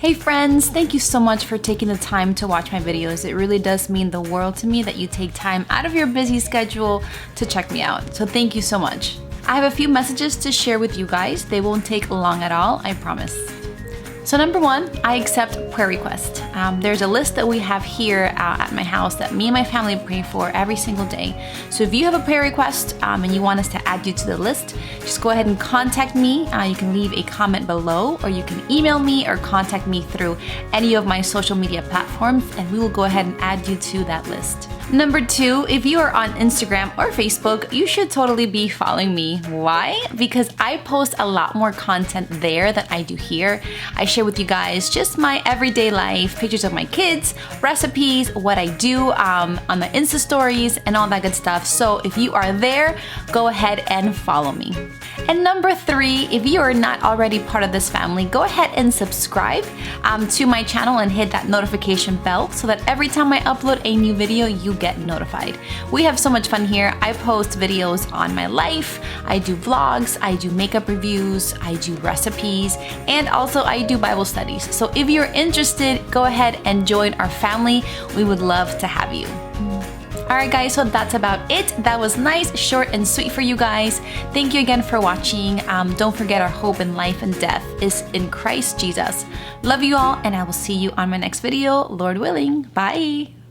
Hey friends, thank you so much for taking the time to watch my videos. It really does mean the world to me that you take time out of your busy schedule to check me out. So thank you so much. I have a few messages to share with you guys. They won't take long at all, I promise. So number one, I accept prayer requests. There's a list that we have here at my house that me and my family pray for every single day. So if you have a prayer request and you want us to add you to the list, just go ahead and contact me. You can leave a comment below, or you can email me or contact me through any of my social media platforms, and we will go ahead and add you to that list. Number two, if you are on Instagram or Facebook, you should totally be following me. Why? Because I post a lot more content there than I do here. I share with you guys just my everyday life, pictures of my kids, recipes, what I do on the Insta stories, and all that good stuff. So if you are there, go ahead and follow me. And number three, if you are not already part of this family, go ahead and subscribe to my channel and hit that notification bell so that every time I upload a new video, you get notified. We have so much fun here. I post videos on my life, I do vlogs, I do makeup reviews, I do recipes, and also I do Bible studies. So if you're interested, go ahead and join our family. We would love to have you. Alright guys, so that's about it. That was nice, short, and sweet for you guys. Thank you again for watching. Don't forget our hope in life and death is in Christ Jesus. Love you all, and I will see you on my next video, Lord willing. Bye!